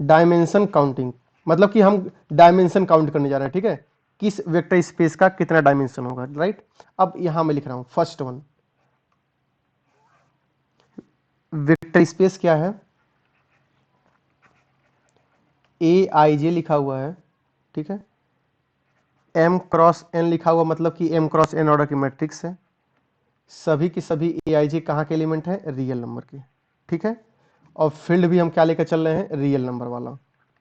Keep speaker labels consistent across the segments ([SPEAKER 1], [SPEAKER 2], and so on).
[SPEAKER 1] Dimension counting, मतलब कि हम डायमेंशन काउंट करने जा रहे हैं, ठीक है, किस वेक्टर स्पेस का कितना डायमेंशन होगा, राइट। अब यहां मैं लिख रहा हूं फर्स्ट वन, वेक्टर स्पेस क्या है, ए आई जे लिखा हुआ है, ठीक है, एम क्रॉस एन लिखा हुआ, मतलब कि एम क्रॉस एन ऑर्डर की मैट्रिक्स है, सभी की सभी ए आई जे कहाँ के एलिमेंट है, रियल नंबर के, ठीक है, और फील्ड भी हम क्या लेकर चल रहे हैं, रियल नंबर वाला,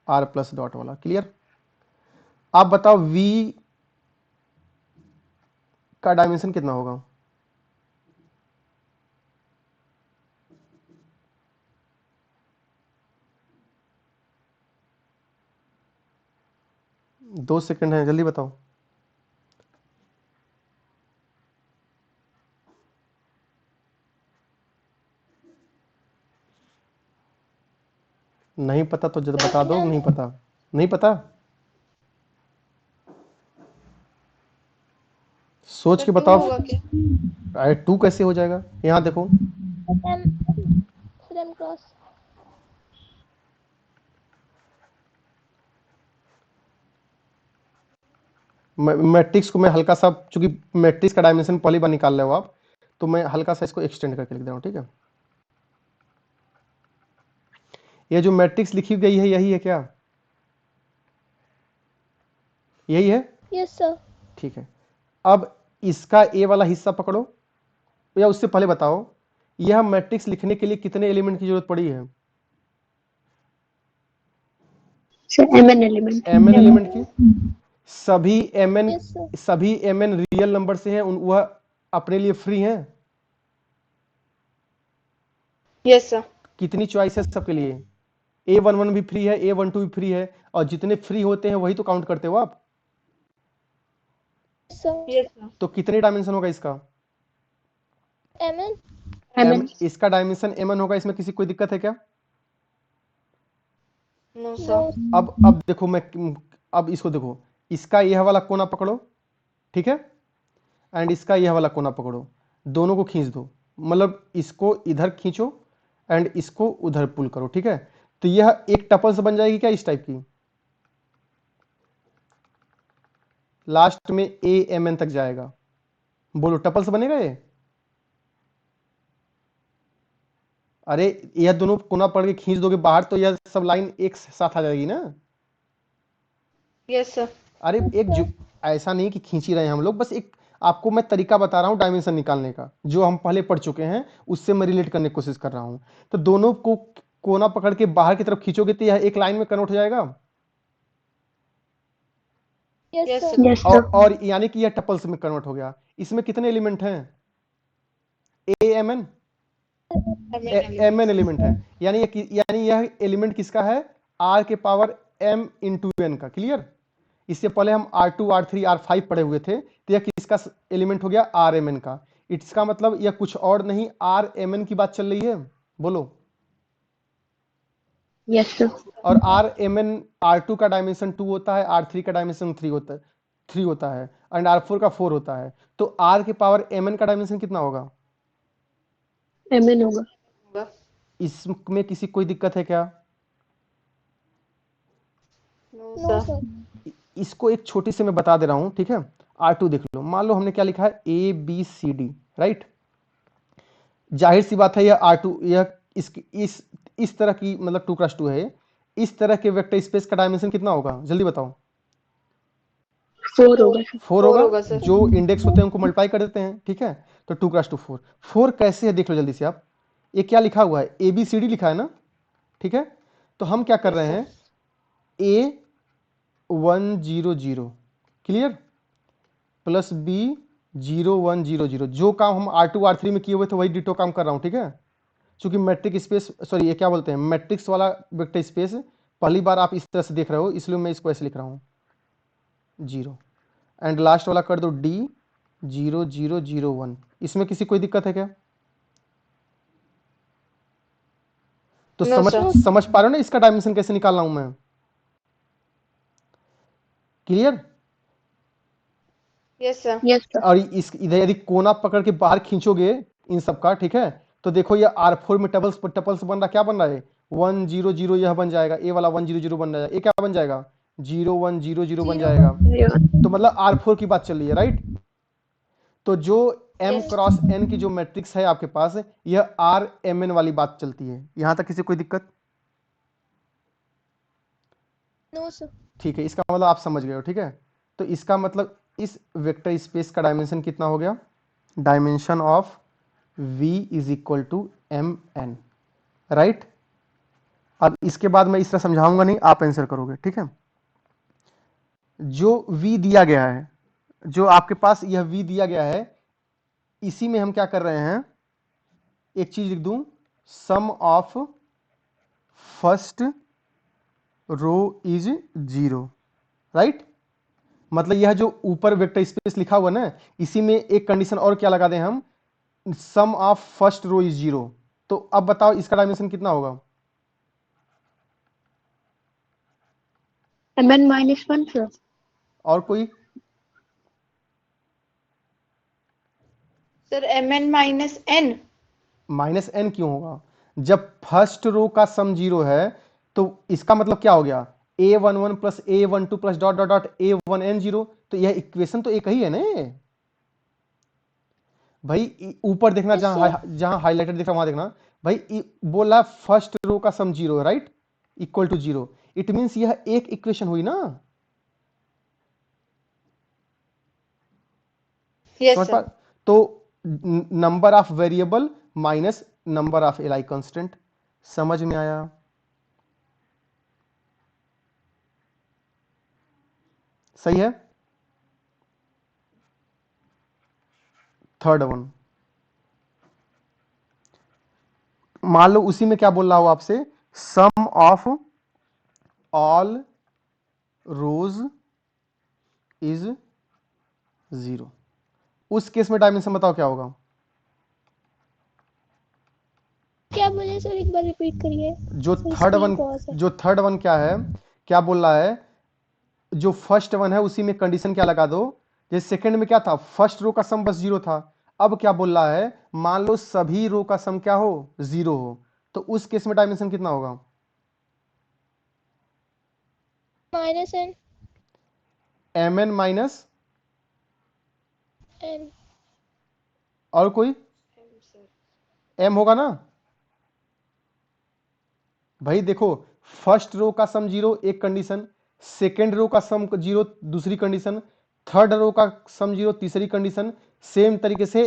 [SPEAKER 1] आर प्लस डॉट वाला, क्लियर। आप बताओ वी का डायमेंशन कितना होगा, दो सेकंड है, जल्दी बताओ। नहीं पता तो जब बता दो, नहीं पता, नहीं पता, सोच के बताओ।
[SPEAKER 2] होगा क्या?
[SPEAKER 1] अरे 2 कैसे हो जाएगा, यहाँ देखो,
[SPEAKER 3] फिर एम क्रॉस
[SPEAKER 1] मैट्रिक्स को मैं हल्का सा, चूंकि मैट्रिक्स का डायमेंशन पहली बार निकाल रहे हो आप, तो मैं हल्का सा इसको एक्सटेंड करके लिख दे रहा हूँ, ठीक है। ये जो मैट्रिक्स लिखी गई है यही है क्या, यही है,
[SPEAKER 3] यस सर।
[SPEAKER 1] ठीक है। अब इसका ए वाला हिस्सा पकड़ो, या उससे पहले बताओ यह मैट्रिक्स लिखने के लिए कितने एलिमेंट की जरूरत पड़ी है,
[SPEAKER 4] mn एलिमेंट,
[SPEAKER 1] mn एलिमेंट की, सभी mn,
[SPEAKER 3] यस सर।
[SPEAKER 1] सभी mn रियल नंबर से हैं, वह अपने लिए फ्री हैं,
[SPEAKER 2] यस सर।
[SPEAKER 1] कितनी चॉइस है सबके लिए, A11 भी फ्री है, A12 भी फ्री है, और जितने फ्री होते हैं वही तो काउंट करते हो आप,
[SPEAKER 3] सर
[SPEAKER 2] यस सर।
[SPEAKER 1] तो कितने डायमेंशन होगा इसका,
[SPEAKER 3] एमएन
[SPEAKER 1] इसका डायमेंशन mn होगा, इसमें किसी कोई दिक्कत है क्या।
[SPEAKER 2] No sir.
[SPEAKER 1] अब देखो मैं, अब इसको देखो, इसका यह वाला कोना पकड़ो, ठीक है, एंड इसका यह वाला कोना पकड़ो, दोनों को खींच दो, मतलब इसको इधर खींचो एंड इसको उधर पुल करो, ठीक है, तो यह एक टपल से बन जाएगी क्या, इस टाइप की, लास्ट में ए एम एन तक जाएगा, बोलो टपल से बनेगा ये, अरे यह दोनों कोना पकड़ के खींच दोगे बाहर तो यह सब लाइन एक साथ आ जाएगी ना।
[SPEAKER 2] Yes sir.
[SPEAKER 1] अरे ऐसा नहीं कि खींच ही रहे हैं हम लोग, बस एक आपको मैं तरीका बता रहा हूं डायमेंशन निकालने का, जो हम पहले पढ़ चुके हैं, उससे मैं रिलेट करने की कोशिश कर रहा हूं। तो दोनों को कोना पकड़ के बाहर की तरफ खींचोगे तो यह एक लाइन में कन्वर्ट हो जाएगा,
[SPEAKER 3] यस
[SPEAKER 2] यस
[SPEAKER 3] सर।
[SPEAKER 2] सर।
[SPEAKER 1] और यानी कि यह टपल्स में कन्वर्ट हो गया। इसमें कितने एलिमेंट हैं, A m n, m n element है, यानी यह एलिमेंट किसका है, आर के पावर एम इंटू एन का, क्लियर। इससे पहले हम R2 R3 R5 पढ़े हुए थे, तो यह किसका एलिमेंट हो गया, आर एम एन का। इसका मतलब यह कुछ और नहीं, आर एम एन की बात चल रही है, बोलो।
[SPEAKER 4] यस सर,
[SPEAKER 1] और आर एम एन, R2 का डायमेंशन 2 होता है, R3 का डायमेंशन 3 होता है, एंड R4 का 4 होता है। तो आर के पावर एम एन का डायमेंशन कितना होगा,
[SPEAKER 4] mn होगा,
[SPEAKER 2] होगा।
[SPEAKER 1] इसमें किसी कोई दिक्कत है क्या।
[SPEAKER 2] No
[SPEAKER 3] no
[SPEAKER 2] sir.
[SPEAKER 3] सर।
[SPEAKER 1] इसको एक छोटी से मैं बता दे रहा हूं, ठीक है। R2 देख लो, मान लो हमने क्या लिखा है, ABCD, राइट। जाहिर सी बात है यह R2, यह इस तरह की, मतलब 2x2 है, इस तरह के वेक्टर स्पेस का डायमेंशन कितना होगा, जल्दी बताओ।
[SPEAKER 4] 4 होगा सर,
[SPEAKER 1] 4
[SPEAKER 2] 4
[SPEAKER 1] होगा,
[SPEAKER 2] होगा सर।
[SPEAKER 1] जो इंडेक्स होते हैं उनको मल्टीप्लाई कर देते हैं, ठीक है। तो 2x2 4, 4 कैसे है देख लो जल्दी से आप। ये क्या लिखा हुआ है, ABCD लिखा है ना, ठीक है। तो हम क्या कर
[SPEAKER 2] यस
[SPEAKER 1] रहे
[SPEAKER 2] सर।
[SPEAKER 1] हैं, A100, क्लियर, प्लस B0100, जो काम हम R2 R3 में किए हुए थे वही डिटो काम कर रहा हूं, ठीक है। चूंकि मैट्रिक स्पेस, सॉरी ये क्या बोलते हैं, मैट्रिक्स वाला वेक्टर स्पेस पहली बार आप इस तरह से देख रहे हो, इसलिए मैं इसको ऐसे लिख रहा हूं, 0, एंड लास्ट वाला कर दो D0001। इसमें किसी कोई दिक्कत है क्या, तो
[SPEAKER 2] नो सर।
[SPEAKER 1] समझ पा रहे हो ना इसका डायमेंशन कैसे निकाल रहा हूं मैं, clear.
[SPEAKER 2] Yes sir.
[SPEAKER 4] Yes sir,
[SPEAKER 1] और इस इधर यदि कोना पकड़ के बाहर खींचोगे इन सब का, ठीक है, तो देखो ये R4 में टपल्स बन रहा, क्या बन रहा है, 1 0 0 यह बन जाएगा, ए वाला 1 0 0 बन जाएगा, ए क्या बन जाएगा 0 1 0 0 बन जाएगा। तो मतलब R4 की बात चल रही है, राइट। तो जो m
[SPEAKER 2] Yes.
[SPEAKER 1] क्रॉस n की जो मैट्रिक्स है आपके पास, यह RMN वाली बात चलती है। यहां तक किसी कोई दिक्कत?
[SPEAKER 2] No, sir.
[SPEAKER 1] ठीक है, इसका मतलब आप समझ गए हो, ठीक है। तो इसका मतलब इस वेक्टर स्पेस का डायमेंशन कितना हो गया? Dimension of V is equal to MN, right. अब इसके बाद मैं इस तरह समझाऊंगा नहीं, आप आंसर करोगे, ठीक है। जो V दिया गया है, जो आपके पास यह V दिया गया है, इसी में हम क्या कर रहे हैं, एक चीज लिख दूं, sum of first row is 0, right. मतलब यह जो ऊपर वेक्टर स्पेस लिखा हुआ ना, इसी में एक कंडीशन और क्या लगा दें हम, सम ऑफ फर्स्ट रो इज 0। तो अब बताओ इसका डायमेंशन कितना होगा?
[SPEAKER 4] mn minus 1 sir.
[SPEAKER 1] और कोई?
[SPEAKER 2] Sir, mn minus n.
[SPEAKER 1] Minus n क्यों होगा? जब फर्स्ट रो का सम 0 है तो इसका मतलब क्या हो गया, A11 plus A12 plus dot dot dot A1n 0। तो यह इक्वेशन तो एक ही है ना भाई। ऊपर देखना,
[SPEAKER 2] Yes,
[SPEAKER 1] जहां
[SPEAKER 2] sir.
[SPEAKER 1] जहां हाईलाइटेड दिख रहा वहां देखना भाई, बोला फर्स्ट रो का सम 0 है, right, equal to 0। It means यह एक इक्वेशन हुई ना।
[SPEAKER 2] Yes,
[SPEAKER 1] समझ पा?
[SPEAKER 2] sir.
[SPEAKER 1] तो number of variable minus number of ally constant. समझ में आया? सही है। थर्ड वन, मान लो उसी में क्या बोल रहा हूं आपसे, सम ऑफ ऑल रोज इज 0। उस केस में डायमेंशन बताओ क्या होगा?
[SPEAKER 4] क्या बोले सर, एक बार रिपीट करिए।
[SPEAKER 1] जो
[SPEAKER 4] sir,
[SPEAKER 1] third
[SPEAKER 4] screen
[SPEAKER 1] one,
[SPEAKER 4] pause है।
[SPEAKER 1] जो थर्ड वन क्या है, क्या बोल रहा है, जो फर्स्ट वन है उसी में कंडीशन क्या लगा दो। जैसे सेकंड में क्या था, फर्स्ट रो का सम बस 0 था। अब क्या बोल रहा है, मान लो सभी रो का सम क्या हो, 0 हो। तो उस केस में डायमेंशन कितना होगा?
[SPEAKER 4] Minus n
[SPEAKER 1] mn minus,
[SPEAKER 4] n
[SPEAKER 1] और कोई m होगा ना भाई। देखो, फर्स्ट रो का सम 0 एक कंडीशन, सेकेंड रो का सम 0 दूसरी कंडीशन, थर्ड रो का सम 0 तीसरी कंडीशन, सेम तरीके से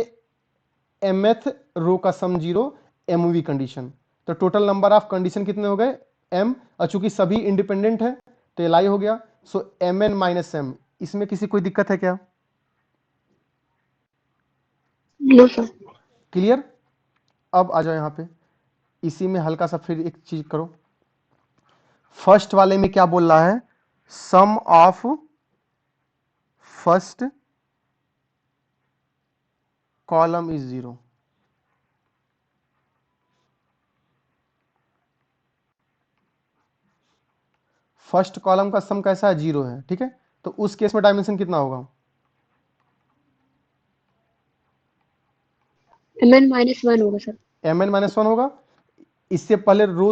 [SPEAKER 1] mth रो का सम 0 mv कंडीशन। तो टोटल नंबर ऑफ कंडीशन कितने हो गए, m। और चूंकि सभी इंडिपेंडेंट है तो एलाई हो गया। So mn minus m। इसमें किसी कोई दिक्कत है क्या?
[SPEAKER 4] No sir.
[SPEAKER 1] क्लियर? अब आ जाओ यहां पे, इसी में हल्का सा फिर एक चीज करो। फर्स्ट वाले में क्या बोल रहा है, sum of first column is 0। First column का सम कैसा है, 0 है, ठीक है। तो उस केस में डायमेंशन कितना होगा?
[SPEAKER 4] mn minus 1 होगा सर।
[SPEAKER 1] mn माइनस 1 होगा। इससे पहले रो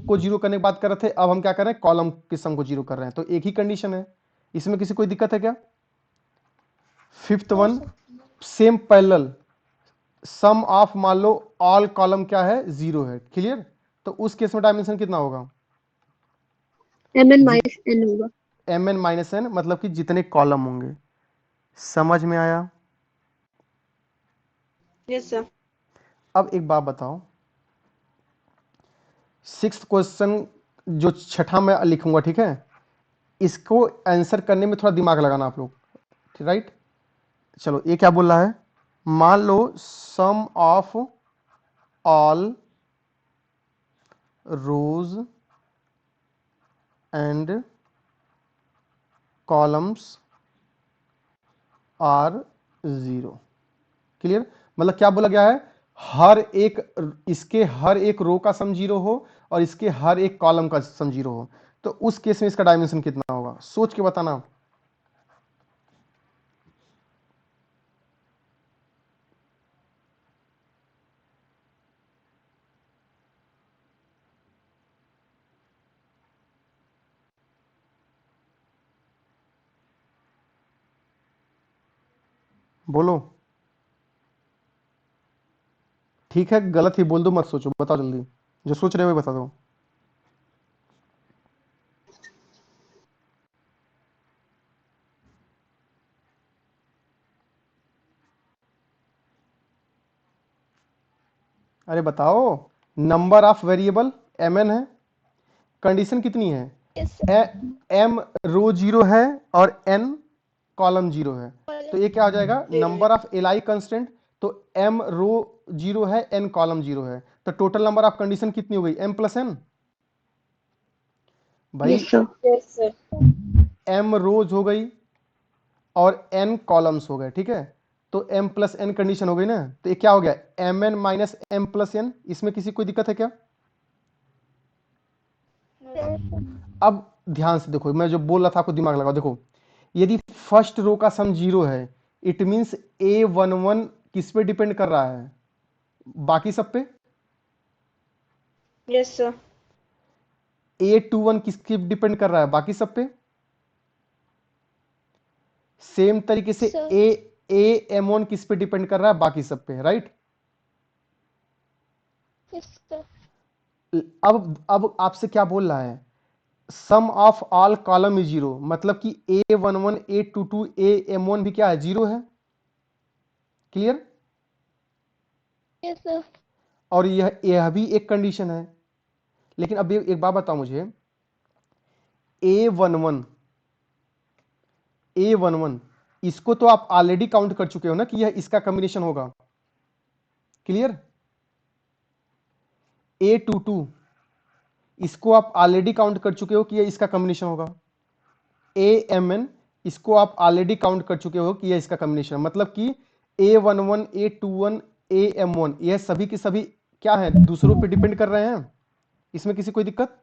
[SPEAKER 1] को 0 करने की बात कर रहे थे, अब हम क्या कर रहे हैं, कॉलम के सम को 0 कर रहे हैं। तो एक ही कंडीशन है, इसमें किसी कोई दिक्कत है क्या? Fifth one, same parallel, sum of मान लो ऑल कॉलम क्या है, 0 है। क्लियर? तो उस केस में डायमेंशन कितना होगा?
[SPEAKER 4] mn minus n होगा।
[SPEAKER 1] mn माइनस एन, मतलब कि जितने कॉलम होंगे। समझ में आया?
[SPEAKER 2] Yes, sir.
[SPEAKER 1] अब एक बात बताओ, सिक्स्थ क्वेश्चन जो छठा मैं लिखूंगा, ठीक है, इसको आंसर करने में थोड़ा दिमाग लगाना आप लोग, राइट। चलो, ये क्या बोल रहा है, मान लो sum of all rows and columns are 0। Clear? मतलब क्या बोला गया है, हर एक, इसके हर एक रो का सम 0 हो और इसके हर एक कॉलम का सम 0 हो। तो उस केस में इसका डायमेंशन कितना होगा, सोच के बताना। बोलो। ठीक है, गलत ही बोल दो, मत सोचो, बताओ जल्दी, जो सोच रहे हो बता दो। अरे बताओ, नंबर ऑफ वेरिएबल mn है, कंडीशन कितनी है, m रो जीरो है और n कॉलम जीरो है, तो ये क्या हो जाएगा, नंबर ऑफ एल कंस्टेंट, तो m रो जीरो है, n कॉलम जीरो है, तो टोटल नंबर ऑफ कंडीशन कितनी हो गई, m प्लस n। भाई
[SPEAKER 4] Yes, sir.
[SPEAKER 2] Yes, sir.
[SPEAKER 1] m रोज हो गई और n कॉलम्स हो गए, ठीक है, तो m प्लस n कंडीशन हो गई ना, तो ये क्या हो गया, mn minus m plus n। इसमें किसी कोई दिक्कत है क्या? अब ध्यान से देखो, मैं जो बोल रहा था आपको दिमाग लगाओ, देखो यदि फर्स्ट रो का सम जीरो है, इट मींस A11 किस पे डिपेंड कर रहा है, बाकी सब पे।
[SPEAKER 2] Yes, sir.
[SPEAKER 1] A21 किस पे डिपेंड कर रहा है, बाकी सब पे। सेम तरीके से
[SPEAKER 4] Sir.
[SPEAKER 1] AM1 किस पे डिपेंड कर रहा है, बाकी सब पे, राइट।
[SPEAKER 4] Yes, sir.
[SPEAKER 1] अब आपसे क्या बोल रहा है, sum of all column is zero, मतलब कि A11 A22 AM1 भी क्या है, जीरो है, क्लियर।
[SPEAKER 4] Yes, sir.
[SPEAKER 1] और यह भी एक कंडीशन है, लेकिन अब एक बात बताओ मुझे, A11 इसको तो आप ऑलरेडी काउंट कर चुके हो ना कि यह इसका कॉम्बिनेशन होगा, क्लियर। A22 इसको आप ऑलरेडी काउंट कर चुके हो कि यह इसका कॉम्बिनेशन होगा। AMN इसको आप ऑलरेडी काउंट कर चुके हो कि यह इसका कॉम्बिनेशन, मतलब कि A11 A21 AM1 यह सभी के सभी क्या है, दूसरों पे डिपेंड कर रहे हैं, इसमें किसी कोई दिक्कत।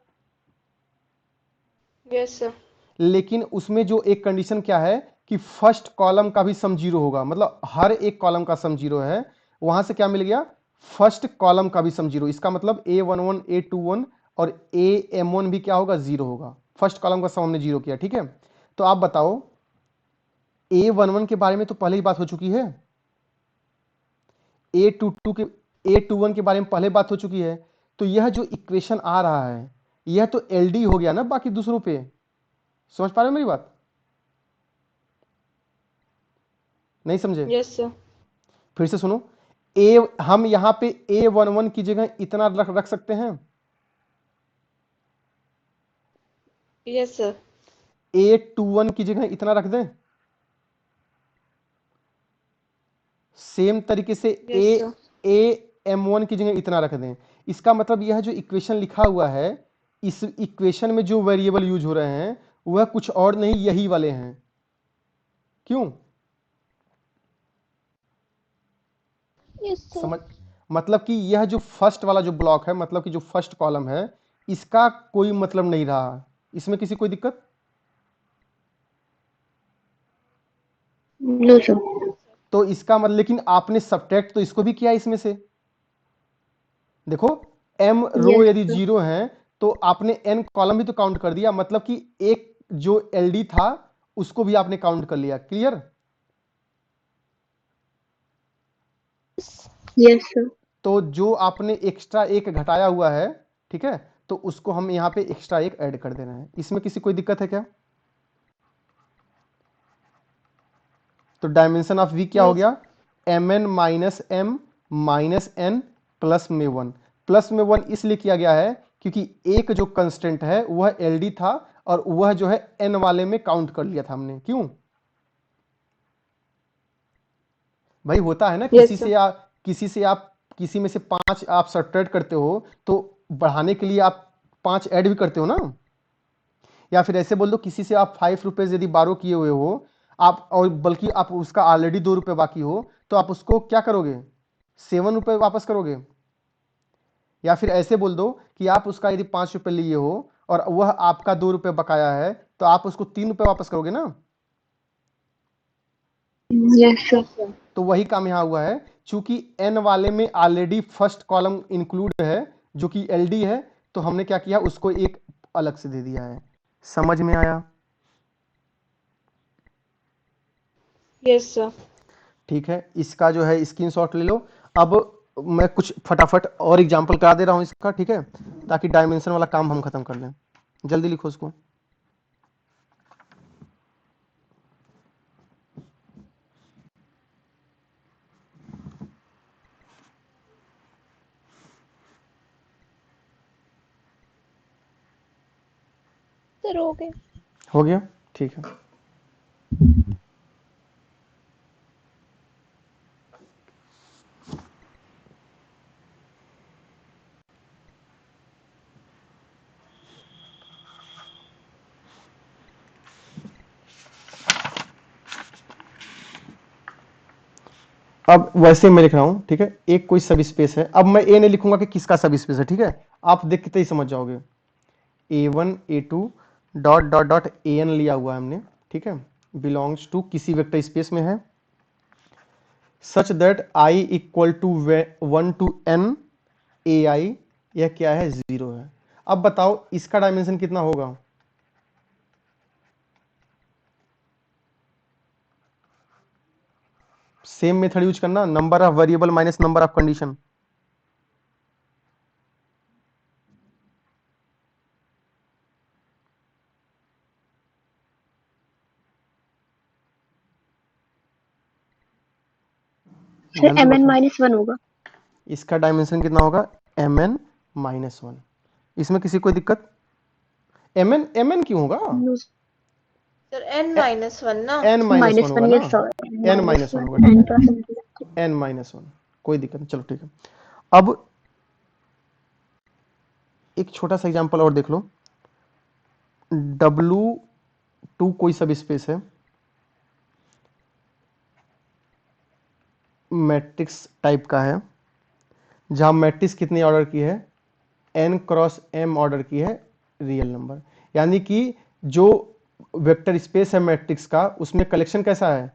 [SPEAKER 2] Yes, sir.
[SPEAKER 1] लेकिन उसमें जो एक कंडीशन क्या है कि फर्स्ट कॉलम का भी सम जीरो होगा, मतलब हर एक कॉलम का सम जीरो है, वहां से क्या मिल गया, फर्स्ट कॉलम का भी सम जीरो, इसका मतलब A11 A21 और AM1 भी क्या होगा, जीरो होगा, फर्स्ट कॉलम का सम हमने जीरो किया, ठीक है। तो आप बताओ, A11 के बारे में तो पहले ही बात हो चुकी है, A21 के बारे में पहले बात हो चुकी है, तो यह जो इक्वेशन आ रहा है यह तो LD हो गया ना बाकी दूसरों पे, समझ पा रहे हो मेरी बात, नहीं समझे।
[SPEAKER 2] Yes, sir.
[SPEAKER 1] फिर से सुनो, हम यहां पे A11 की जगह इतना रख सकते हैं,
[SPEAKER 2] Yes, sir.
[SPEAKER 1] A21 की जगह इतना रख दें, सेम तरीके से
[SPEAKER 2] Yes, sir.
[SPEAKER 1] AM1 की जगह इतना रख दें। इसका मतलब यह जो इक्वेशन लिखा हुआ है, इस इक्वेशन में जो वेरिएबल यूज हो रहे हैं वह कुछ और नहीं, यही वाले हैं, क्यों,
[SPEAKER 4] Yes, sir.
[SPEAKER 1] समझ, मतलब कि यह जो फर्स्ट वाला जो ब्लॉक है, मतलब कि जो फर्स्ट कॉलम है, इसका कोई मतलब नहीं रहा, इसमें किसी कोई दिक्कत।
[SPEAKER 4] No, sir.
[SPEAKER 1] तो इसका मतलब, लेकिन आपने सब्ट्रैक्ट तो इसको भी किया इसमें से, देखो m रो
[SPEAKER 4] Yes,
[SPEAKER 1] यदि
[SPEAKER 4] sir.
[SPEAKER 1] जीरो है तो आपने n कॉलम भी तो काउंट कर दिया, मतलब कि एक जो LD था उसको भी आपने काउंट कर लिया, क्लियर।
[SPEAKER 4] Yes, sir.
[SPEAKER 1] तो जो आपने एक्स्ट्रा एक घटाया हुआ है, ठीक है, तो उसको हम यहाँ पे एक्स्ट्रा एक ऐड कर देना है, इसमें किसी कोई दिक्कत है क्या। तो डायमेंशन ऑफ V क्या हो
[SPEAKER 2] No,
[SPEAKER 1] गया, mn minus m minus n plus में 1, प्लस में 1 इसलिए किया गया है क्योंकि एक जो कंस्टेंट है वह LD था और वह जो है n वाले में काउंट कर लिया था हमने, क्यों भाई, होता है ना,
[SPEAKER 2] Yes,
[SPEAKER 1] किसी
[SPEAKER 2] sir.
[SPEAKER 1] से आप किसी में से 5 आप सब्ट्रैक्ट करते हो तो बढ़ाने के लिए आप 5 ऐड भी करते हो ना, या फिर ऐसे बोल दो, किसी से आप 5 रुपए यदि बारो किए हुए हो आप, और बल्कि आप उसका ऑलरेडी 2 रुपए बाकी हो, तो आप उसको क्या करोगे, 7 रुपए वापस करोगे। या फिर ऐसे बोल दो कि आप उसका यदि 5 रुपए लिए हो और वह आपका 2 रुपए बकाया है, तो आप उसको 3 रुपए वापस करोगे ना।
[SPEAKER 4] Yes, sir.
[SPEAKER 1] तो वही काम यहाँ हुआ है, चूंकि n वाले में ऑलरेडी फर्स्ट कॉलम इंक्लूड है जो कि LD है, तो हमने क्या किया, उसको एक अलग से दे दिया है, समझ में आया।
[SPEAKER 2] Yes, sir.
[SPEAKER 1] ठीक है, इसका जो है स्क्रीनशॉट ले लो। अब मैं कुछ फटाफट और एग्जांपल करा दे रहा हूं इसका, ठीक है, ताकि डायमेंशन वाला काम हम खत्म कर लें। जल्दी लिखो उसको।
[SPEAKER 4] सर हो गया।
[SPEAKER 1] हो गया, ठीक है। अब वैसे मैं लिख रहा हूं, ठीक है, एक कोई सब स्पेस है। अब मैं ए नहीं लिखूंगा कि किसका सब स्पेस है, ठीक है, आप देखते ही समझ जाओगे। A1 A2 dot dot dot AN लिया हुआ है हमने, ठीक है, बिलोंग्स टू किसी वेक्टर स्पेस में है, such that I equal to 1 to n AI, यह क्या है, 0 है। अब बताओ इसका डायमेंशन कितना होगा। सेम मेथड यूज करना, number of variable minus number of condition.
[SPEAKER 4] Sir
[SPEAKER 1] जल्दी
[SPEAKER 4] mn
[SPEAKER 1] बताओ
[SPEAKER 4] -1 होगा।
[SPEAKER 1] इसका डायमेंशन कितना होगा, mn-1। इसमें किसी कोई दिक्कत। mn क्यों होगा,
[SPEAKER 4] नो
[SPEAKER 2] सर n -1 ना।
[SPEAKER 1] n-1 होगा
[SPEAKER 4] -1
[SPEAKER 1] ना,
[SPEAKER 4] ये सर
[SPEAKER 1] n-1 होगा, ठीक है, n-1, कोई दिक्कत नहीं, चलो ठीक है। अब एक छोटा सा एग्जांपल और देख लो। W2 कोई सब स्पेस है, मैट्रिक्स टाइप का है, जहां मैट्रिक्स कितनी ऑर्डर की है, n क्रॉस m ऑर्डर की है, रियल नंबर। यानी कि जो वेक्टर स्पेस है मैट्रिक्स का, उसमें कलेक्शन कैसा है,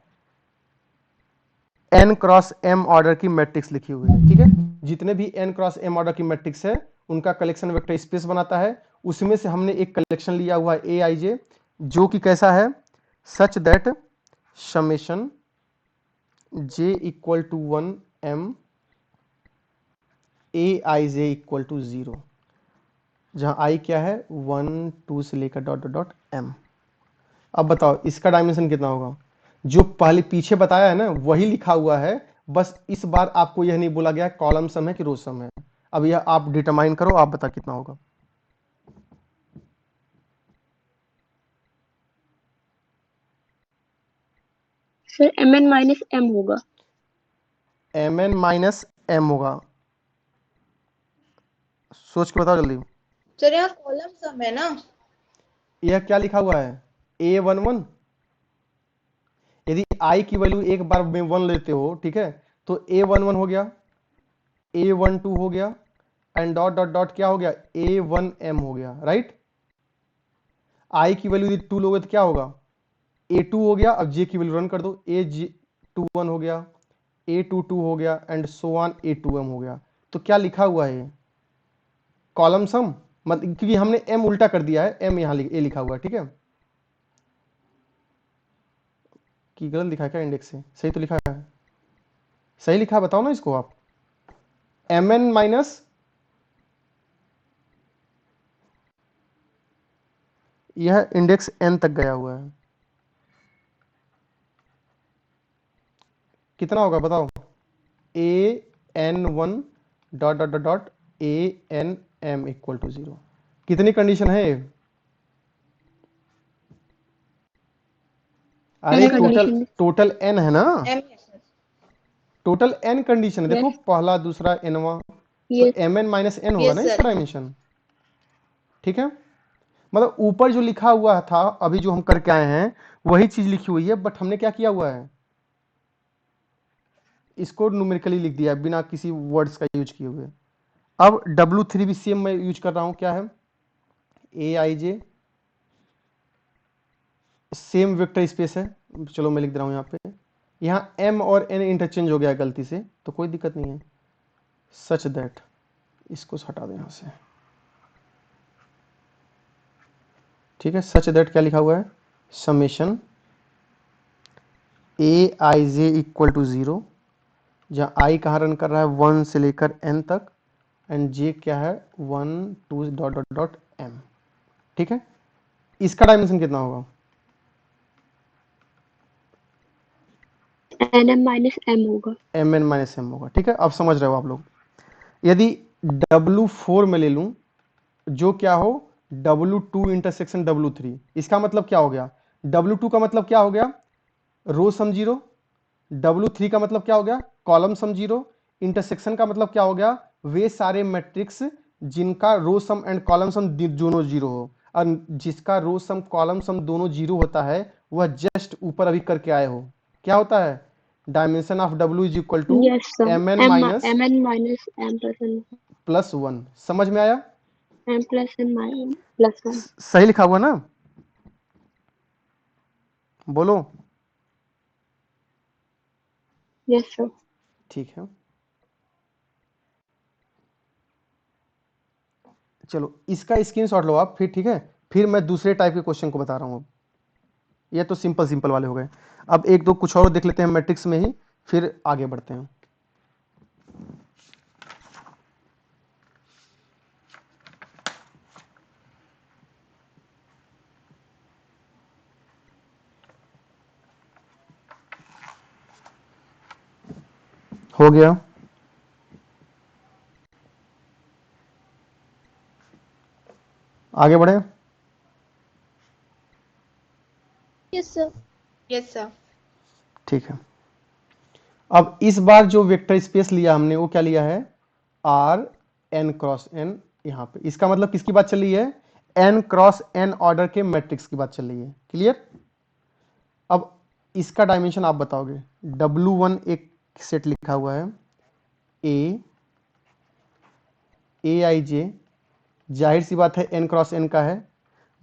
[SPEAKER 1] n क्रॉस m ऑर्डर की मैट्रिक्स लिखी हुई है, ठीक है। जितने भी n क्रॉस m ऑर्डर की मैट्रिक्स है उनका कलेक्शन वेक्टर स्पेस बनाता है। उसमें से हमने एक कलेक्शन लिया हुआ है Aij, जो कि कैसा है, such that summation j equal to 1 m Aij equal to 0, जहां i क्या है, 1 2 से लेकर डॉट डॉट डॉट m। अब बताओ इसका डायमेंशन कितना होगा। जो पहले पीछे बताया है ना वही लिखा हुआ है, बस इस बार आपको यह नहीं बोला गया कॉलम सम है कि रो सम है। अब यह आप डिटरमाइन करो, आप बता कितना होगा।
[SPEAKER 4] सर mn -m होगा।
[SPEAKER 1] mn-m होगा, सोच के बताओ जल्दी।
[SPEAKER 2] सर यहाँ कॉलम सम है ना।
[SPEAKER 1] यह क्या लिखा हुआ है, A11। यदि i की वैल्यू एक बार में 1 लेते हो, ठीक है, तो A11 हो गया, A12 हो गया, एंड डॉट डॉट डॉट क्या हो गया, A1m हो गया, राइट। i की वैल्यू यदि 2 लोगे तो क्या होगा, A2 हो गया। अब j की वैल्यू रन कर दो, A21 हो गया, A22 हो गया, एंड सो ऑन A2m हो गया। तो क्या लिखा हुआ है, कॉलम सम, मतलब क्योंकि हमने m उल्टा कर दिया है, m यहाँ a लिखा हुआ है, ठीक है, कि गलत लिखा है क्या, इंडेक्स से सही तो लिखा है, सही लिखा है, बताओ ना इसको आप। mn माइनस, यह इंडेक्स n तक गया हुआ है, कितना होगा बताओ, an1 dot dot dot dot anm equal to 0। कितनी कंडीशन है, अरे
[SPEAKER 4] n कंडीशन।
[SPEAKER 1] टोटल n है ना,
[SPEAKER 2] m है सर।
[SPEAKER 1] टोटल n कंडीशन है, देखो
[SPEAKER 4] यस
[SPEAKER 1] पहला दूसरा nवा, तो
[SPEAKER 4] यस
[SPEAKER 1] mn-n होगा ना
[SPEAKER 2] यस
[SPEAKER 1] इसका
[SPEAKER 2] सर।
[SPEAKER 1] डायमेंशन, ठीक है। मतलब ऊपर जो लिखा हुआ था अभी जो हम करके आए हैं वही चीज लिखी हुई है, बट हमने क्या किया हुआ है, इसको न्यूमेरिकली लिख दिया है बिना किसी वर्ड्स का यूज किए हुए। अब W3 भी सेम मैं यूज कर रहा हूं, क्या है, Aij, सेम वेक्टर स्पेस है, चलो मैं लिख दे रहा हूं यहाँ पे। यहाँ m और n इंटरचेंज हो गया गलती से, तो कोई दिक्कत नहीं है, सच दैट, इसको हटा दें यहाँ से, ठीक है। सच दैट क्या लिखा हुआ है, summation a I J equal to 0, जहाँ आई कहाँ रन कर रहा है 1 से लेकर n तक, एंड जे क्या है 1 2 डॉट डॉट डॉट m। ठीक है, इसका डायमेंशन कितना होगा?
[SPEAKER 4] NM माइनस M होगा।
[SPEAKER 1] mn माइनस m होगा। ठीक है, अब समझ रहे हो आप लोग। यदि W4 में ले लूं, जो क्या हो W2 इंटरसेक्शन W3, इसका मतलब क्या हो गया? W2 का मतलब क्या हो गया? रो सम 0। W3 का मतलब क्या हो गया? कॉलम सम 0। इंटरसेक्शन का मतलब क्या हो गया? वे सारे मैट्रिक्स जिनका रो सम एंड कॉलम सम दोनों 0 हो, और जिसका रो सम कॉलम सम दोनों 0 होता है वह जस्ट ऊपर अभी करके आए हो। क्या होता है? Dimension of W is equal to
[SPEAKER 4] yes sir,
[SPEAKER 1] mn minus
[SPEAKER 4] MN minus M
[SPEAKER 1] plus 1। समझ में आया?
[SPEAKER 4] Plus N minus plus 1।
[SPEAKER 1] सही लिखा हुआ ना? बोलो।
[SPEAKER 4] Yes sir.
[SPEAKER 1] ठीक है, चलो इसका स्क्रीनशॉट लो आप फिर। ठीक है, फिर मैं दूसरे टाइप के क्वेश्चन को बता रहा हूँ। ये तो सिंपल सिंपल वाले हो गए। अब एक दो कुछ और देख लेते हैं मैट्रिक्स में ही, फिर आगे बढ़ते हैं। हो गया, आगे बढ़े।
[SPEAKER 4] Yes sir.
[SPEAKER 2] Yes sir.
[SPEAKER 1] ठीक है, अब इस बार जो वेक्टर स्पेस लिया हमने वो क्या लिया है? R n cross n। यहाँ पे इसका मतलब किसकी बात चल रही है? n क्रॉस n ऑर्डर के मैट्रिक्स की बात चल रही है। क्लियर? अब इसका डायमेंशन आप बताओगे। W1 एक सेट लिखा हुआ है, ए आई जे, जाहिर सी बात है n क्रॉस n का है,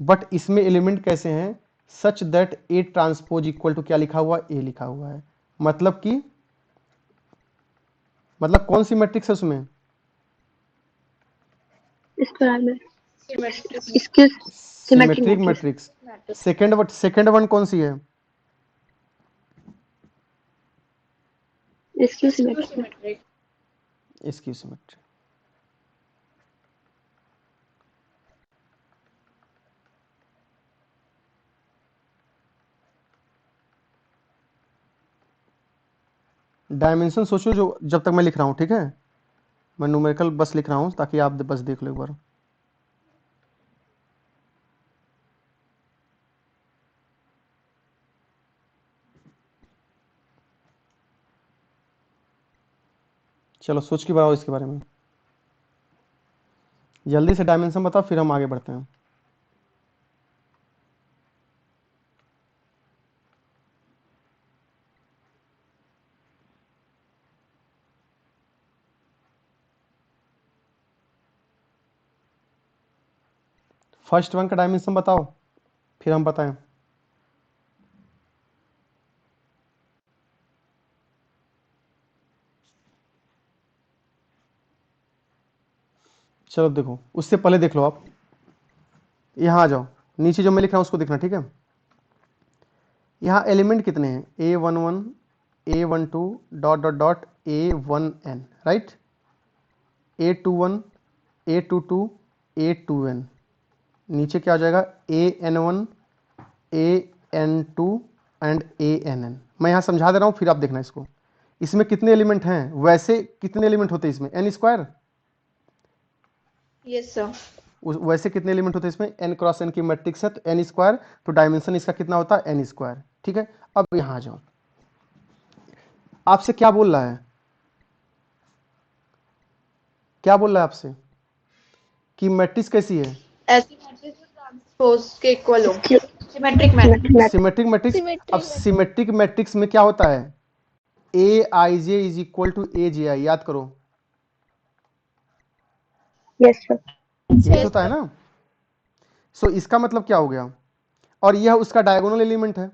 [SPEAKER 1] बट इसमें एलिमेंट कैसे हैं? Such that A transpose equal to क्या लिखा हुआ? ए लिखा हुआ है। मतलब कि कौन सी मैट्रिक्स है उसमें?
[SPEAKER 4] इस पर में
[SPEAKER 2] सिमेट्रिक
[SPEAKER 4] इसके symmetric
[SPEAKER 1] symmetric
[SPEAKER 4] matrix.
[SPEAKER 1] Matrix.
[SPEAKER 2] Matrix.
[SPEAKER 1] Second one कौन सी है?
[SPEAKER 4] इसकी सिमेट्रिक।
[SPEAKER 2] सिमेट्रिक।
[SPEAKER 1] इसकी सिमेट्री। डायमेंशन सोचो जो जब तक मैं लिख रहा हूं। ठीक है, मैं न्यूमेरिकल बस लिख रहा हूं ताकि आप बस देख लो एक बार। चलो सोच के बताओ इसके बारे में, जल्दी से डायमेंशन बताओ फिर हम आगे बढ़ते हैं। फर्स्ट वन का डायमेंशन बताओ फिर हम बताएं। चलो देखो, उससे पहले देख लो आप, यहाँ आ जाओ, नीचे जो मैं लिख रहा हूँ उसको देखना। ठीक है, यहाँ एलिमेंट कितने हैं? A11 A12 dot dot dot A1n, right? A21 A22 A2n, नीचे क्या हो जाएगा? AN1 AN2 and ANN। मैं यहाँ समझा दे रहा हूँ फिर आप देखना इसको। इसमें कितने एलिमेंट हैं? वैसे कितने एलिमेंट होते हैं इसमें? n square.
[SPEAKER 2] Yes sir.
[SPEAKER 1] वैसे कितने एलिमेंट होते हैं इसमें? n क्रॉस n की मैट्रिक्स है तो n स्क्वायर, तो डायमेंशन इसका कितना होता है? n square. ठीक है, अब यहाँ आ जाओ, आपसे क्या बोल रहा है? क्या बोल रहा है आपसे? कि मैट्रिक्स कैसी है?
[SPEAKER 2] ऐसी मैट्रिक्स जो ट्रांसपोज के इक्वल हो।
[SPEAKER 4] इसकी
[SPEAKER 2] सिमेट्रिक मैट्रिक्स।
[SPEAKER 1] Symmetric matrix. अब सिमेट्रिक मैट्रिक्स में क्या होता है? ए आई जे इज इक्वल टू ए जे आई। याद करो,
[SPEAKER 4] यस सर।
[SPEAKER 1] यही होता है ना? सो इसका मतलब क्या हो गया? और यह उसका डायगोनल एलिमेंट है।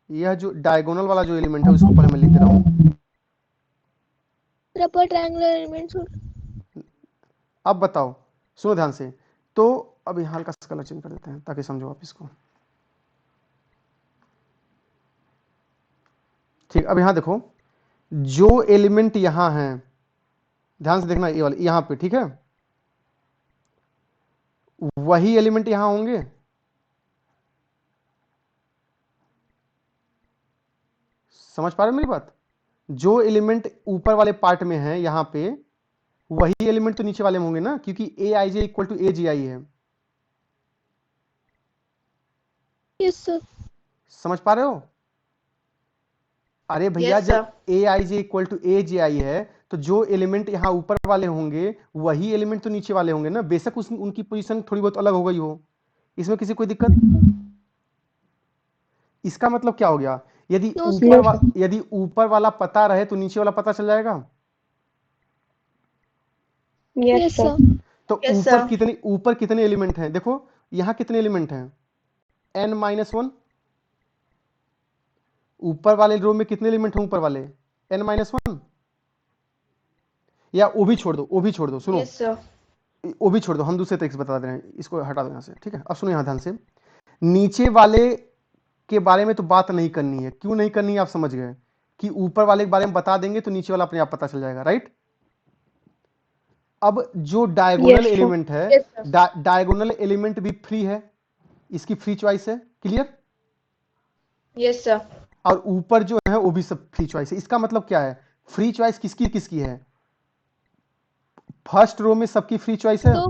[SPEAKER 1] यह जो डायगोनल वाला जो एलिमेंट है उसको पहले मैं लिख दे रहा हूं।
[SPEAKER 4] Proper triangular elements.
[SPEAKER 1] अब बताओ, सुनो ध्यान से। तो अब यहाँ हल्का सा कलर चेंज कर देते हैं ताकि समझो आप इसको। ठीक, अब यहां देखो, जो एलिमेंट यहां है, ध्यान से देखना, ये वाले यहां पे, ठीक है, वही एलिमेंट यहां होंगे। समझ पा रहे हो मेरी बात? जो एलिमेंट ऊपर वाले पार्ट में है यहां पे, वही एलिमेंट तो नीचे वाले में होंगे ना, क्योंकि ए आई जे equal to A G I है।
[SPEAKER 4] Yes sir.
[SPEAKER 1] समझ पा रहे हो? अरे भैया,
[SPEAKER 2] Yes,
[SPEAKER 1] जब
[SPEAKER 2] sir.
[SPEAKER 1] A I J equal to A G I है, तो जो एलिमेंट यहाँ ऊपर वाले होंगे वही एलिमेंट तो नीचे वाले होंगे ना, बेशक उनकी पोजीशन थोड़ी बहुत अलग हो गई हो, इसमें किसी कोई दिक्कत? इसका मतलब क्या हो गया? यदि
[SPEAKER 4] No,
[SPEAKER 1] यदि ऊपर वाला पता रहे तो नीचे वाला पता चल जाएगा।
[SPEAKER 4] Yes sir.
[SPEAKER 1] तो
[SPEAKER 2] Yes,
[SPEAKER 1] ऊपर कितने एलिमेंट हैं? देखो यहाँ कितने एलिमेंट हैं? n-1। ऊपर वाले रो में कितने एलिमेंट हैं ऊपर वाले? n-1। या वो भी छोड़ दो, वो भी छोड़ दो, सुनो,
[SPEAKER 2] Yes, sir.
[SPEAKER 1] वो भी छोड़ दो, हम दूसरे तरीके से बता दे रहे हैं, इसको हटा दो यहाँ से, ठीक है? अब सुनो यहाँ ध्यान से, नीचे वाले के बारे में तो बात नहीं करनी है। क्यों नहीं करनी है आप समझ गए, कि ऊपर वाले के बारे में बता देंगे तो नीचे वाला अपने आप पता चल जाएगा, राइट? अब जो डायगोनल
[SPEAKER 4] Yes, sir.
[SPEAKER 1] एलिमेंट है,
[SPEAKER 2] Yes, sir.
[SPEAKER 1] डायगोनल एलिमेंट भी फ्री है, इसकी फ्री चॉइस है, क्लियर?
[SPEAKER 2] Yes, sir.
[SPEAKER 1] और ऊपर जो है वो भी सब फ्री चॉइस है। इसका मतलब क्या है? फ्री चॉइस किसकी किसकी है? फर्स्ट रो में सबकी फ्री चॉइस है।
[SPEAKER 4] तो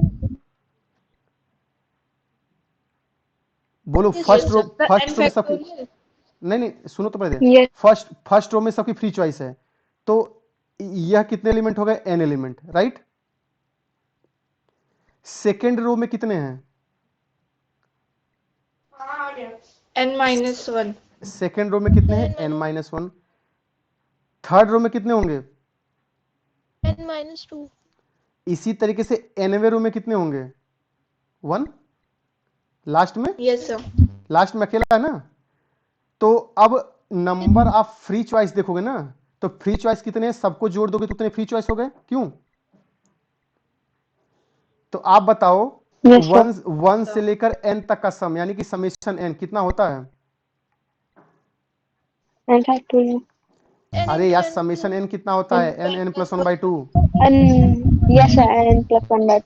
[SPEAKER 1] बोलो,
[SPEAKER 4] Yes,
[SPEAKER 1] first
[SPEAKER 2] Yes,
[SPEAKER 1] row,
[SPEAKER 2] sir. The
[SPEAKER 1] first
[SPEAKER 2] n
[SPEAKER 1] row में सबकी,
[SPEAKER 2] factorial.
[SPEAKER 1] नहीं सुनो तो पहले,
[SPEAKER 4] Yes.
[SPEAKER 1] फर्स्ट रो में सबकी फ्री चॉइस है, तो यह कितने एलिमेंट हो गए? n element, right? Second row में कितने हैं?
[SPEAKER 2] n-1.
[SPEAKER 1] सेकेंड रो में कितने हैं? n-1। थर्ड रो में कितने होंगे?
[SPEAKER 4] n-2.
[SPEAKER 1] इसी तरीके से nवें रो में कितने होंगे? 1। लास्ट में,
[SPEAKER 2] Yes, sir.
[SPEAKER 1] लास्ट में अकेला है ना। तो अब नंबर ऑफ फ्री चॉइस देखोगे ना, तो फ्री चॉइस कितने हैं? सबको जोड़ दोगे तो कितने फ्री चॉइस हो गए? क्यों? तो आप बताओ,
[SPEAKER 4] Yes, sir.
[SPEAKER 1] 1 से लेकर n तक का सम, यानी कि समेशन n कितना होता है?
[SPEAKER 4] N factorial.
[SPEAKER 1] अरे यार, समेशन n कितना होता है? n+1/2।
[SPEAKER 4] N. Yes, sir. N plus 1/2.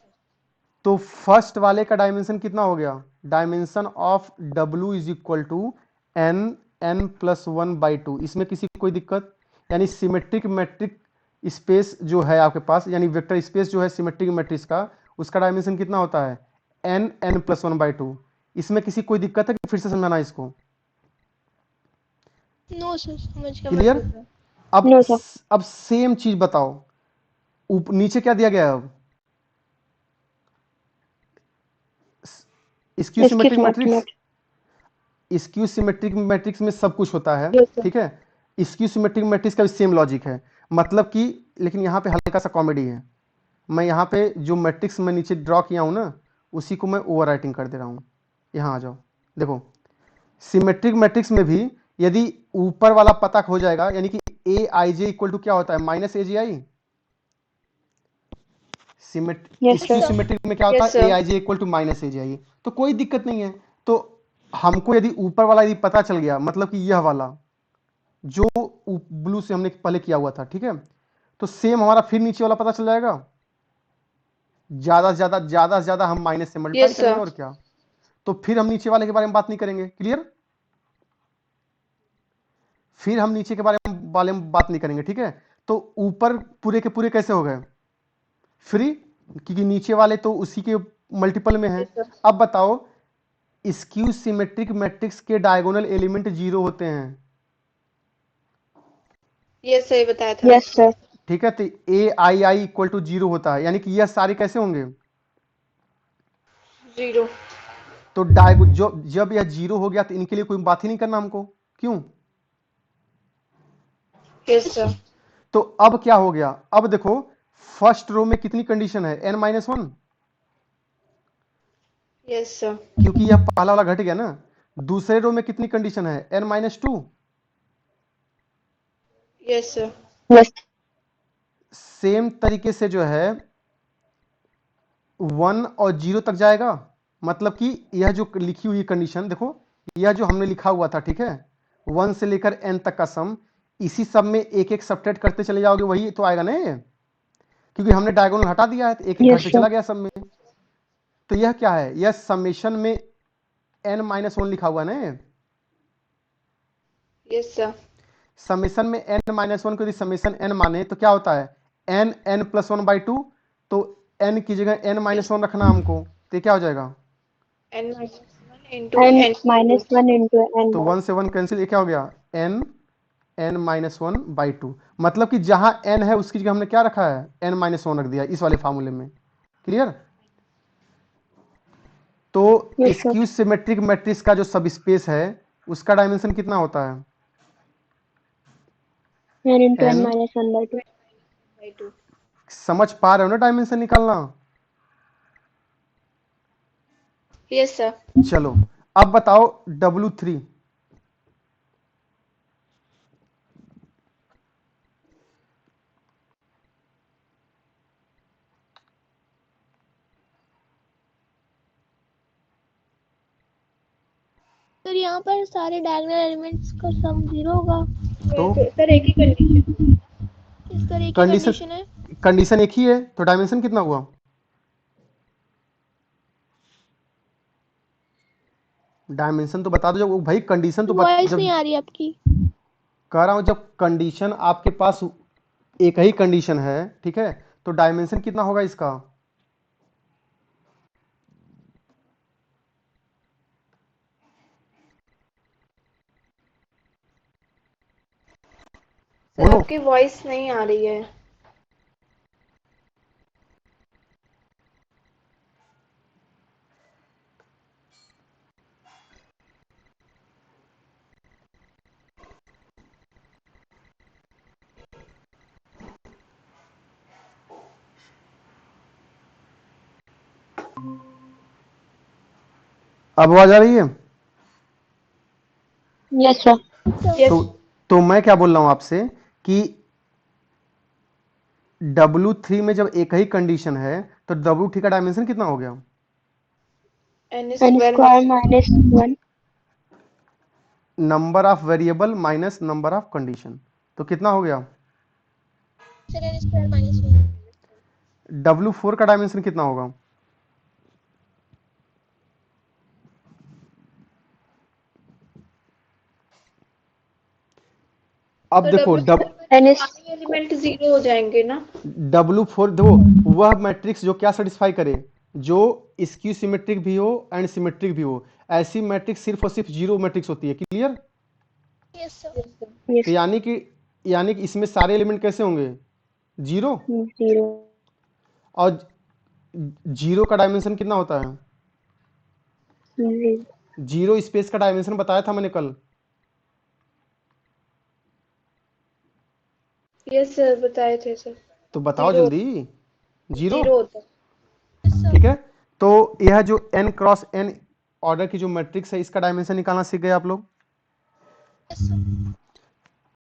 [SPEAKER 1] तो फर्स्ट वाले का डायमेंशन कितना हो गया? Dimension of w is equal to n+1/2। इसमें किसी को कोई दिक्कत? यानी सिमेट्रिक मैट्रिक स्पेस जो है आपके पास, यानी वेक्टर स्पेस जो है सिमेट्रिक मैट्रिक्स का, उसका डायमेंशन कितना होता है? n+1/2। इसमें किसी कोई दिक्कत है कि फिर से समझाना इसको?
[SPEAKER 4] No, sir. समझ गया।
[SPEAKER 1] क्लियर? अब
[SPEAKER 4] No, sir.
[SPEAKER 1] अब सेम चीज बताओ, नीचे क्या दिया गया है? अब skew symmetric matrix, skew symmetric matrix में सब कुछ होता है,
[SPEAKER 4] Yes, sir.
[SPEAKER 1] ठीक है? स्क्यू सिमेट्रिक मैट्रिक्स का भी सेम लॉजिक है, मतलब कि, लेकिन यहाँ पे हल्का सा कॉमेडी है। मैं यहाँ पे जो मैट्रिक्स मैं नीचे ड्रॉ किया हूँ ना, उसी को मैं ओवर राइटिंग कर दे रहा हूँ। यहाँ आ जाओ, देखो, सिमेट्रिक मैट्रिक्स में भी यदि ऊपर वाला पता हो जाएगा, यानी कि ए आई जे इक्वल टू क्या होता है? Minus A G I.
[SPEAKER 4] Yes,
[SPEAKER 1] skew
[SPEAKER 4] sir.
[SPEAKER 1] Symmetric में क्या होता
[SPEAKER 2] Yes,
[SPEAKER 1] है?
[SPEAKER 2] sir.
[SPEAKER 1] A I J equal to minus A G I. तो कोई दिक्कत नहीं है। तो हमको यदि ऊपर वाला यदि पता चल गया, मतलब कि यह वाला जो ब्लू से हमने पहले किया हुआ था, ठीक है, तो सेम हमारा फिर नीचे वाला पता चल जाएगा। ज्यादा से ज्यादा हम माइनस से मल्टीप्लाई
[SPEAKER 2] Yes,
[SPEAKER 1] करेंगे,
[SPEAKER 2] sir.
[SPEAKER 1] और क्या। तो फिर हम नीचे वाले के बारे में बात नहीं करेंगे, क्लियर? फिर हम नीचे के बारे में बात नहीं करेंगे, ठीक है? तो ऊपर पूरे के पूरे कैसे हो गए? फ्री, क्योंकि नीचे वाले तो उसी के मल्टीपल में हैं।
[SPEAKER 2] Yes, sir.
[SPEAKER 1] अब बताओ, स्क्यू सिमेट्रिक मैट्रिक्स के डायगोनल एलिमेंट 0 होते हैं,
[SPEAKER 2] Yes, सही बताया था।
[SPEAKER 4] Yes, sir.
[SPEAKER 1] ठीक है? तो ए आई आई इक्वल टू 0 होता है, यानी कि यह सारे कैसे होंगे?
[SPEAKER 2] 0.
[SPEAKER 1] तो जब यह 0 हो गया तो इनके लिए कोई बात ही नहीं करना हमको, क्यों?
[SPEAKER 2] Yes, sir.
[SPEAKER 1] तो अब क्या हो गया? अब देखो, फर्स्ट रो में कितनी कंडीशन है? n-1,
[SPEAKER 2] Yes, sir.
[SPEAKER 1] क्योंकि यह पहला वाला घट गया ना। दूसरे रो में कितनी कंडीशन है? n-2।
[SPEAKER 2] Yes, sir.
[SPEAKER 4] Yes.
[SPEAKER 1] Same तरीके से जो है 1 और 0 तक जाएगा, मतलब कि यह जो लिखी हुई कंडीशन देखो, यह जो हमने लिखा हुआ था, ठीक है, 1 से लेकर n तक का सम, इसी सब में एक एक सब्ट्रैक्ट करते चले जाओगे, वही तो आएगा ना ये, क्योंकि हमने डायगोनल हटा दिया है तो एक एक
[SPEAKER 4] Yes,
[SPEAKER 1] घटते
[SPEAKER 4] sir.
[SPEAKER 1] चला गया सब में। तो यह क्या है, यह समेशन में n-1 लिखा हुआ है ना।
[SPEAKER 2] Yes sir.
[SPEAKER 1] समेशन में n-1 को यदि समेशन n माने तो क्या होता है, n+1/2, तो n की जगह n-1 रखना हमको, तो ये क्या हो जाएगा,
[SPEAKER 2] n minus 1 into
[SPEAKER 4] N
[SPEAKER 2] n
[SPEAKER 4] minus 1 into N.
[SPEAKER 1] तो 1 से 1 कैंसिल, ये क्या हो गया, n-1/2। मतलब कि जहां n है उसकी जगह हमने क्या रखा है, n-1 रख दिया इस वाले फार्मूले में। क्लियर। तो
[SPEAKER 4] Yes, sir.
[SPEAKER 1] Skew symmetric matrix का जो सब स्पेस है उसका डायमेंशन कितना होता है,
[SPEAKER 4] N into N
[SPEAKER 1] n।
[SPEAKER 4] minus 1/2.
[SPEAKER 2] by 2।
[SPEAKER 1] समझ पा रहे हो ना डायमेंशन निकालना।
[SPEAKER 2] Yes sir.
[SPEAKER 1] चलो अब बताओ W3।
[SPEAKER 3] सर यहाँ पर सारे डायगोनल एलिमेंट्स का सम 0 होगा।
[SPEAKER 1] तो
[SPEAKER 2] सर एक ही कंडीशन।
[SPEAKER 3] इस तरह की
[SPEAKER 1] कंडीशन
[SPEAKER 3] कंडीशन है।
[SPEAKER 1] कंडीशन एक ही है तो डायमेंशन कितना हुआ, डायमेंशन तो बता दो जब भाई, कंडीशन तो
[SPEAKER 3] वॉइस
[SPEAKER 1] जब
[SPEAKER 3] नहीं आ रही आपकी।
[SPEAKER 1] कह रहा हूं जब कंडीशन आपके पास एक ही कंडीशन है, ठीक है, तो डायमेंशन कितना होगा इसका,
[SPEAKER 2] सर
[SPEAKER 1] बोलो।
[SPEAKER 2] आपकी वॉइस नहीं आ रही है।
[SPEAKER 1] अब आवाज आ रही है।
[SPEAKER 4] Yes, sir.
[SPEAKER 2] यस।
[SPEAKER 1] तो मैं क्या बोल रहा हूं आपसे कि W3 में जब एक ही कंडीशन है तो W3 का डायमेंशन कितना हो गया,
[SPEAKER 2] n
[SPEAKER 4] N square minus 1.
[SPEAKER 1] Number of variable minus number of condition, तो कितना हो गया,
[SPEAKER 3] sir n square minus 1।
[SPEAKER 1] W4 का डायमेंशन कितना होगा, अब
[SPEAKER 2] तो
[SPEAKER 1] देखो
[SPEAKER 4] N is
[SPEAKER 2] सारे एलिमेंट 0 हो जाएंगे ना।
[SPEAKER 1] W4 देखो वह मैट्रिक्स जो क्या सेटिस्फाई करे, जो स्क्यू सिमेट्रिक भी हो एंड सिमेट्रिक भी हो, ऐसी मैट्रिक्स सिर्फ और सिर्फ जीरो मैट्रिक्स होती है। क्लियर।
[SPEAKER 3] Yes sir.
[SPEAKER 4] yes,
[SPEAKER 1] तो यानी कि इसमें सारे एलिमेंट कैसे होंगे, जीरो,
[SPEAKER 4] 0.
[SPEAKER 1] और जीरो का डायमेंशन कितना होता है,
[SPEAKER 4] 0.
[SPEAKER 1] जीरो स्पेस का डायमेंशन बताया था मैंने कल।
[SPEAKER 2] यस सर बताए थे सर।
[SPEAKER 1] तो बताओ
[SPEAKER 2] 0
[SPEAKER 1] जल्दी, जीरो।
[SPEAKER 2] 0 होता है।
[SPEAKER 1] ठीक है, तो यह जो n क्रॉस n ऑर्डर की जो मैट्रिक्स है इसका डायमेंशन निकालना सीख गए आप लोग।
[SPEAKER 3] Yes sir.